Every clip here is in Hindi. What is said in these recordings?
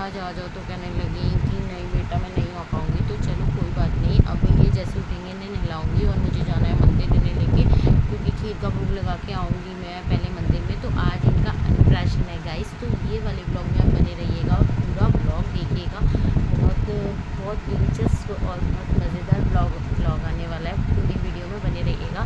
आज आ जाओ तो कहने लगी कि नहीं बेटा मैं नहीं आ पाऊँगी। तो चलो कोई बात नहीं, अब ये जैसे उठेंगे इन्हें नहलाऊँगी और मुझे जाना है मंदिर इन्हें लेके, क्योंकि खीर का भोग लगा के आऊँगी मैं पहले मंदिर में। तो आज इनका अन्नप्राशन है गाइस, तो ये वाले ब्लॉग में आप बने रहिएगा और पूरा ब्लॉग देखिएगा। बहुत दिलचस्प और बहुत मज़ेदार ब्लॉग आने वाला है, पूरी वीडियो में बने रहिएगा।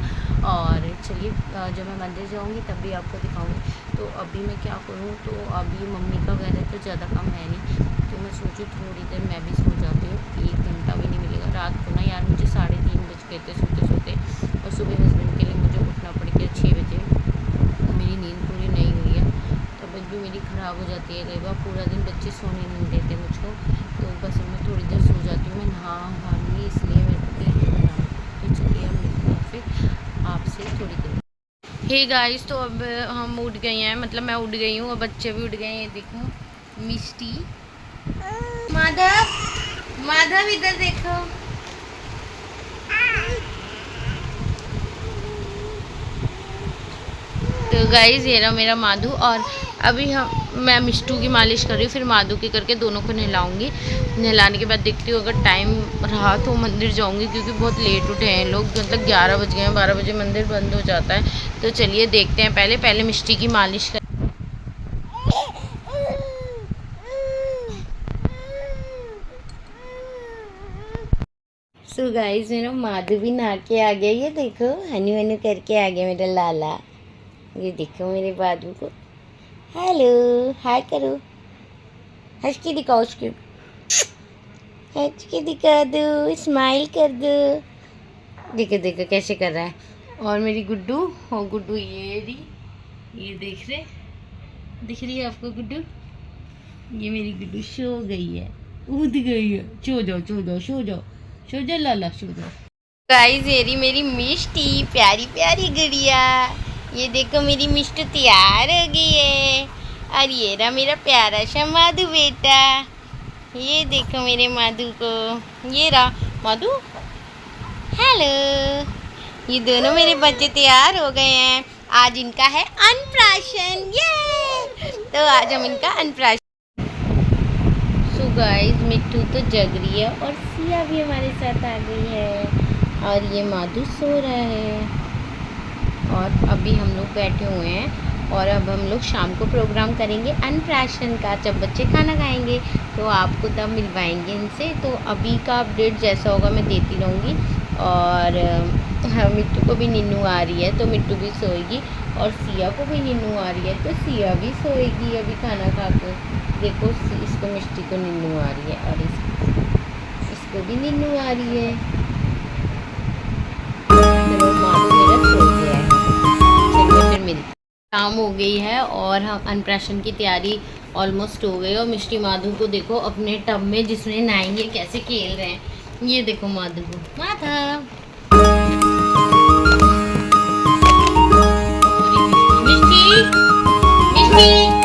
और चलिए जब मैं मंदिर जाऊँगी तब भी आपको दिखाऊँगी। तो अभी मैं क्या करूँ, तो अभी मम्मी का घर है तो ज़्यादा काम है नहीं, तो मैं सोचूँ थोड़ी देर मैं भी सो जाती हूँ। 1 घंटा भी नहीं मिलेगा रात को ना यार, मुझे 3:30 बज गए थे सोते सोते, और सुबह हस्बैंड के लिए मुझे उठना पड़ गया 6 बजे। तो मेरी नींद पूरी नहीं हुई है, तबीयत भी मेरी ख़राब हो जाती है कई बार, पूरा दिन बच्चे सोने नहीं देते मुझको। तो बस मैं थोड़ी देर सो जाती हूँ, मैं नहाऊँगी इसलिए मेरे को देर हो रहा है। तो चलिए हम मिलते हैं फिर आपसे थोड़ी देर। हे गाइस, तो अब हम उठ गए हैं, मतलब मैं उठ गई हूँ और बच्चे भी उठ गए हैं। ये देखो मिष्टी, माधव माधव इधर देखो। तो गाइस ये रहा मेरा माधु, और अभी मैं मिष्टू की मालिश कर रही हूँ, फिर माधु की करके दोनों को नहलाऊंगी। नहलाने के बाद देखती हूँ अगर टाइम रहा तो मंदिर जाऊंगी, क्योंकि बहुत लेट उठे हैं लोग, मतलब 11 बज गए हैं, 12 बजे मंदिर बंद हो जाता है। तो चलिए देखते हैं, पहले मिष्टी की मालिश कर। सो गाइस मेरा माधु भी नहा के आ गया, ये देखो हनु हनु करके आ गया मेरा लाला। ये देखो मेरे बादू को, हेलो हाय करो, हंस के दिखाओ उसको, हंस के दिखा दो, स्माइल कर दो। देखो देखो कैसे कर रहा है। और मेरी गुड्डू, हो गुड्डू ये रही, ये दिख रही है आपको गुड्डू? ये मेरी गुड्डू सो गई है, उठ गई है। सो जाओ सो जाओ सो जाओ सो जाओ लाला सो जाओ। गाइस ये रही मेरी मिष्टी, प्यारी प्यारी गुड़िया। ये देखो मेरी मिष्टू तैयार हो गई है। और ये रहा मेरा प्यारा सा माधु बेटा, ये देखो मेरे माधु को, ये रहा माधु, हेलो। ये दोनों मेरे बच्चे तैयार हो गए हैं, आज इनका है अन्नप्राशन, ये तो आज हम इनका अन्नप्राशन। सो गाइस मिट्टू तो जग रही है और सिया भी हमारे साथ आ गई है, और ये माधु सो रहा है। और अभी हम लोग बैठे हुए हैं, और अब हम लोग शाम को प्रोग्राम करेंगे अन्नप्राशन का, जब बच्चे खाना खाएंगे तो आपको तब मिलवाएंगे इनसे। तो अभी का अपडेट जैसा होगा मैं देती रहूँगी। और हाँ, मिट्टू को भी नीनू आ रही है तो मिट्टू भी सोएगी, और सिया को भी नीनू आ रही है तो सिया भी सोएगी अभी खाना खा के। देखो इसको मिष्टी को नीनू आ रही है, और इसको भी नीनू आ रही है। तो माधु मेरा सो गया है। चलिए फिर मिलते, शाम हो गई है और हम अन्नप्राशन की तैयारी ऑलमोस्ट हो गई। और मिष्टी माधु को देखो अपने टब में जिसमें नहाएंगे कैसे खेल रहे हैं। ये देखो माधु को, माधव मिष्टी मिष्टी।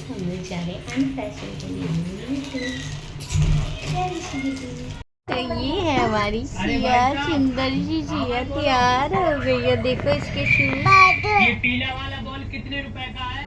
हम लोग जा रहे हैं अन्नप्राशन के लिए। तो ये है हमारी सिया, सुंदर सी सिया तैयार हो गई है। देखो इसके शूज, ये पीला वाला बॉल कितने रुपए का है?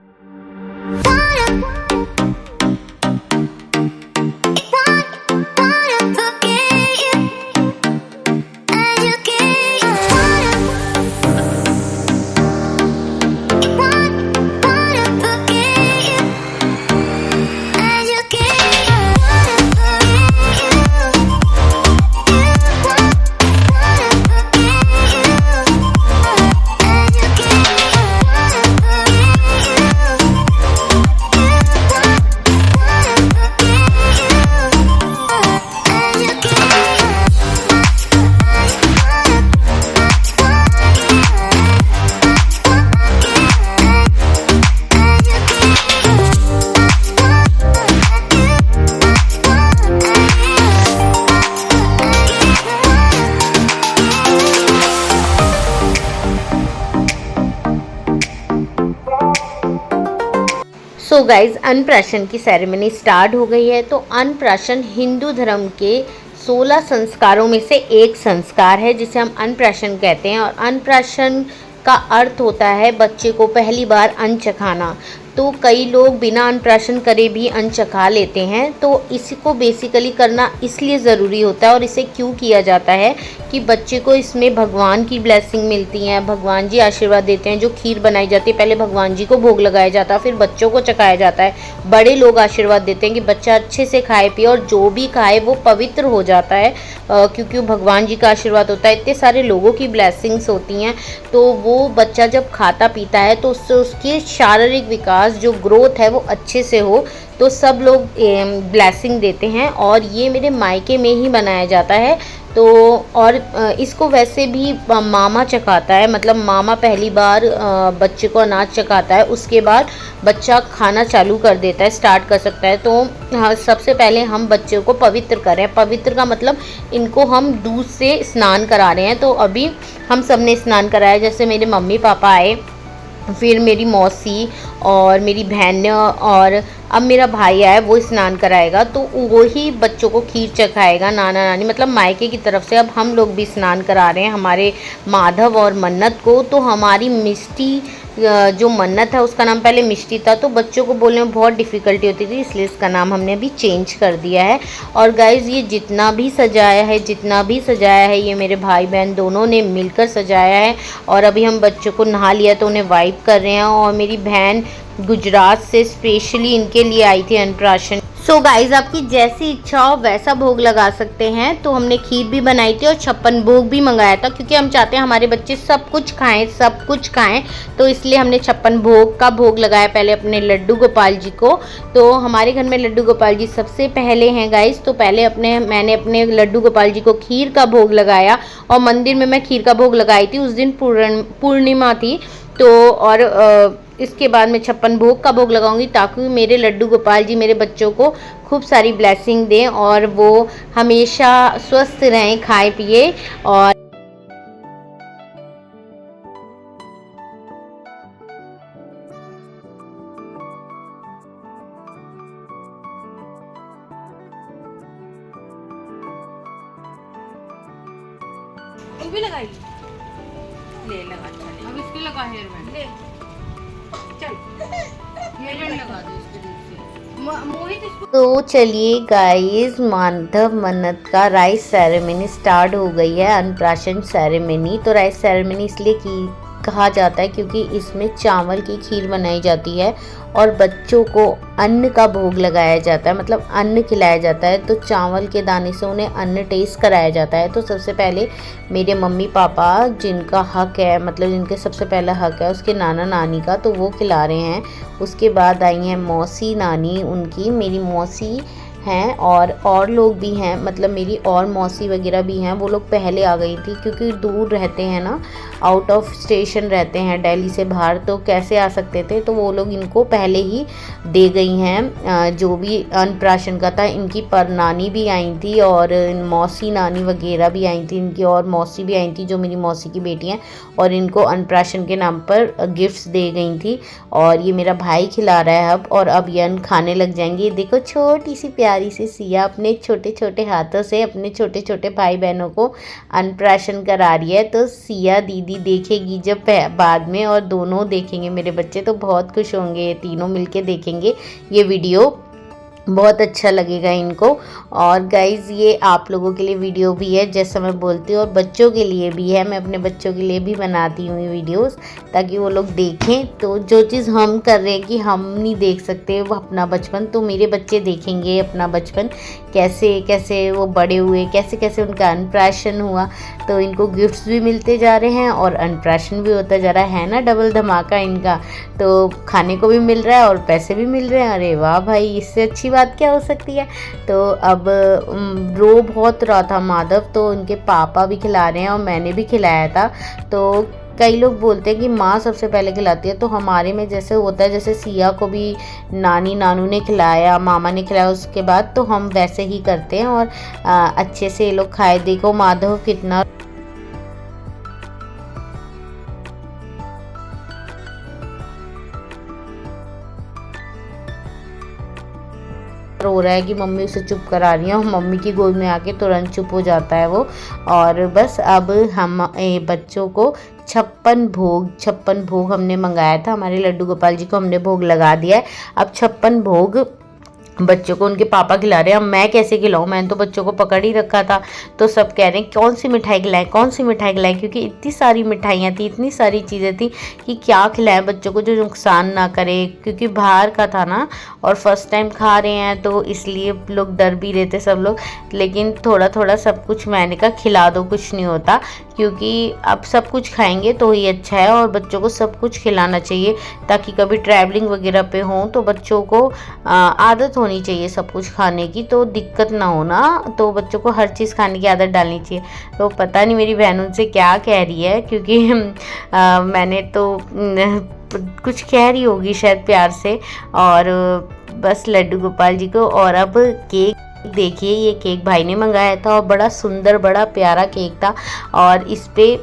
सो गाइज अन्नप्राशन की सेरेमनी स्टार्ट हो गई है। तो अन्नप्राशन हिंदू धर्म के 16 संस्कारों में से एक संस्कार है जिसे हम अन्नप्राशन कहते हैं। और अन्नप्राशन का अर्थ होता है बच्चे को पहली बार अन्न चखाना। तो कई लोग बिना अन्नप्राशन करे भी अन्न चखा लेते हैं। तो इसको बेसिकली करना इसलिए ज़रूरी होता है और इसे क्यों किया जाता है कि बच्चे को इसमें भगवान की ब्लेसिंग मिलती है, भगवान जी आशीर्वाद देते हैं। जो खीर बनाई जाती है पहले भगवान जी को भोग लगाया जाता है, फिर बच्चों को चखाया जाता है। बड़े लोग आशीर्वाद देते हैं कि बच्चा अच्छे से खाए पिए और जो भी खाए वो पवित्र हो जाता है, क्योंकि भगवान जी का आशीर्वाद होता है, इतने सारे लोगों की ब्लेसिंग्स होती हैं। तो वो बच्चा जब खाता पीता है तो उससे उसके शारीरिक विकास जो ग्रोथ है वो अच्छे से हो। तो सब लोग ब्लेसिंग देते हैं और ये मेरे मायके में ही बनाया जाता है। तो और इसको वैसे भी मामा चखाता है, मतलब मामा पहली बार बच्चे को अनाज चखाता है, उसके बाद बच्चा खाना चालू कर देता है, स्टार्ट कर सकता है। तो हाँ, सबसे पहले हम बच्चे को पवित्र करें। पवित्र का मतलब इनको हम दूध से स्नान करा रहे हैं। तो अभी हम सब ने स्नान कराया, जैसे मेरे मम्मी पापा आए, फिर मेरी मौसी और मेरी बहन और अब मेरा भाई आया, वो स्नान कराएगा। तो वो ही बच्चों को खीर चखाएगा, नाना नानी मतलब मायके की तरफ से। अब हम लोग भी स्नान करा रहे हैं हमारे माधव और मन्नत को। तो हमारी मिष्टी जो मन्नत है उसका नाम पहले मिष्टी था, तो बच्चों को बोलने में बहुत डिफ़िकल्टी होती थी, इसलिए इसका नाम हमने अभी चेंज कर दिया है। और गाइज़ ये जितना भी सजाया है ये मेरे भाई बहन दोनों ने मिलकर सजाया है। और अभी हम बच्चों को नहा लिया तो उन्हें वाइप कर रहे हैं। और मेरी बहन गुजरात से स्पेशली इनके लिए आई थी अन्नप्राशन। सो गाइज आपकी जैसी इच्छा हो वैसा भोग लगा सकते हैं। तो हमने खीर भी बनाई थी और 56 भोग भी मंगाया था, क्योंकि हम चाहते हैं हमारे बच्चे सब कुछ खाएं। तो इसलिए हमने 56 भोग का भोग लगाया पहले अपने लड्डू गोपाल जी को। तो हमारे घर में लड्डू गोपाल जी सबसे पहले हैं गाइज। तो पहले मैंने अपने लड्डू गोपाल जी को खीर का भोग लगाया और मंदिर में मैं खीर का भोग लगाई थी। उस दिन पूर्णिमा थी। तो और इसके बाद मैं 56 भोग का भोग लगाऊंगी, ताकि मेरे लड्डू गोपाल जी मेरे बच्चों को खूब सारी ब्लेसिंग दें और वो हमेशा स्वस्थ रहें, खाए पिए। और तू भी लगाई ले लगा, चल अब इसके लगा हेयर बैंड ले, चल हेयर बैंड लगा दो इसके दूर से। मोहित इसको तो चलिए गाइस, माधव मन्नत का राइस सेरेमनी स्टार्ट हो गई है, अन्नप्राशन सेरेमनी। तो राइस सेरेमनी इसलिए कहा जाता है क्योंकि इसमें चावल की खीर बनाई जाती है और बच्चों को अन्न का भोग लगाया जाता है, मतलब अन्न खिलाया जाता है। तो चावल के दाने से उन्हें अन्न टेस्ट कराया जाता है। तो सबसे पहले मेरे मम्मी पापा जिनका हक है, मतलब जिनके सबसे पहला हक है उसके नाना नानी का, तो वो खिला रहे हैं। उसके बाद आई हैं मौसी नानी, उनकी मेरी मौसी हैं और लोग भी हैं, मतलब मेरी और मौसी वगैरह भी हैं। वो लोग पहले आ गई थी क्योंकि दूर रहते हैं ना, आउट ऑफ स्टेशन रहते हैं दिल्ली से बाहर, तो कैसे आ सकते थे। तो वो लोग इनको पहले ही दे गई हैं जो भी अन्नप्राशन का था। इनकी परनानी भी आई थी और मौसी नानी वगैरह भी आई थी, इनकी और मौसी भी आई थी जो मेरी मौसी की बेटी हैं, और इनको अन्नप्राशन के नाम पर गिफ्ट्स दे गई थी। और ये मेरा भाई खिला रहा है अब, और ये अन्न खाने लग जाएंगे। देखो छोटी सी प्यारी सी सिया अपने छोटे छोटे हाथों से अपने छोटे छोटे भाई बहनों को अन्नप्राशन करा रही है। तो सिया दीदी देखेगी जब बाद में, और दोनों देखेंगे मेरे बच्चे, तो बहुत खुश होंगे, ये तीनों मिलके देखेंगे ये वीडियो, बहुत अच्छा लगेगा इनको। और गाइज़ ये आप लोगों के लिए वीडियो भी है, जैसा मैं बोलती हूँ, और बच्चों के लिए भी है। मैं अपने बच्चों के लिए भी बनाती हूँ वीडियोस, ताकि वो लोग देखें। तो जो चीज़ हम कर रहे हैं कि हम नहीं देख सकते वो अपना बचपन, तो मेरे बच्चे देखेंगे अपना बचपन, कैसे कैसे वो बड़े हुए, कैसे कैसे उनका अन्नप्राशन हुआ। तो इनको गिफ्ट्स भी मिलते जा रहे हैं और अन्नप्राशन भी होता जा रहा है ना, डबल धमाका इनका। तो खाने को भी मिल रहा है और पैसे भी मिल रहे हैं। अरे वाह भाई, इससे अच्छी बात क्या हो सकती है। तो अब रो बहुत रहा था माधव, तो उनके पापा भी खिला रहे हैं और मैंने भी खिलाया था। तो कई लोग बोलते हैं कि माँ सबसे पहले खिलाती है, तो हमारे में जैसे होता है, जैसे सिया को भी नानी नानू ने खिलाया, मामा ने खिलाया उसके बाद, तो हम वैसे ही करते हैं और अच्छे से ये लोग खाए। देखो माधव कितना रो रहा है कि मम्मी उसे चुप करा रही है, और मम्मी की गोद में आके तुरंत चुप हो जाता है वो। और बस अब हम बच्चों को 56 भोग हमने मंगाया था, हमारे लड्डू गोपाल जी को हमने भोग लगा दिया है। अब 56 भोग बच्चों को उनके पापा खिला रहे हैं। अब मैं कैसे खिलाऊं, मैंने तो बच्चों को पकड़ ही रखा था। तो सब कह रहे हैं कौन सी मिठाई खिलाएं, कौन सी मिठाई खिलाएं, क्योंकि इतनी सारी मिठाइयाँ थी, इतनी सारी चीज़ें थी कि क्या खिलाएं बच्चों को जो नुकसान ना करे, क्योंकि बाहर का था ना और फर्स्ट टाइम खा रहे हैं तो इसलिए लोग डर भी रहे थे सब लोग। लेकिन थोड़ा थोड़ा सब कुछ मैंने कहा खिला दो, कुछ नहीं होता, क्योंकि अब सब कुछ खाएंगे तो ही अच्छा है, और बच्चों को सब कुछ खिलाना चाहिए ताकि कभी ट्रैवलिंग वगैरह पे हो तो बच्चों को आदत होनी चाहिए सब कुछ खाने की, तो दिक्कत ना हो ना। तो बच्चों को हर चीज़ खाने की आदत डालनी चाहिए। तो पता नहीं मेरी बहन उनसे क्या कह रही है, क्योंकि मैंने तो कुछ कह रही होगी शायद प्यार से। और बस लड्डू गोपाल जी को, और अब केक देखिए, ये केक भाई ने मंगाया था और बड़ा सुंदर बड़ा प्यारा केक था, और इस पे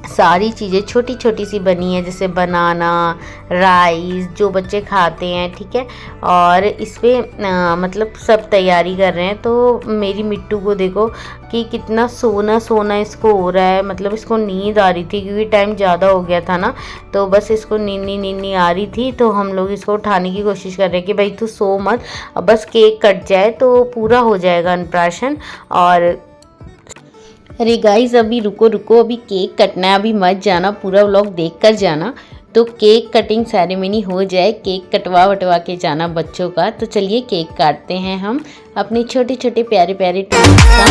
सारी चीज़ें छोटी छोटी सी बनी है, जैसे बनाना, राइस जो बच्चे खाते हैं, ठीक है। और इस पे मतलब सब तैयारी कर रहे हैं। तो मेरी मिट्टू को देखो कि कितना सोना सोना इसको हो रहा है, मतलब इसको नींद आ रही थी क्योंकि टाइम ज़्यादा हो गया था ना, तो बस इसको नींद आ रही थी। तो हम लोग इसको उठाने की कोशिश कर रहे हैं कि भाई तू सो मत, अब बस केक कट जाए तो पूरा हो जाएगा अन्नप्राशन। और अरे गाइस अभी रुको, अभी केक कटना है, अभी मत जाना, पूरा व्लॉग देख कर जाना। तो केक कटिंग सेरेमनी हो जाए, केक कटवा के जाना बच्चों का। तो चलिए केक काटते हैं हम अपने छोटे छोटे प्यारे प्यारे टूट्स का।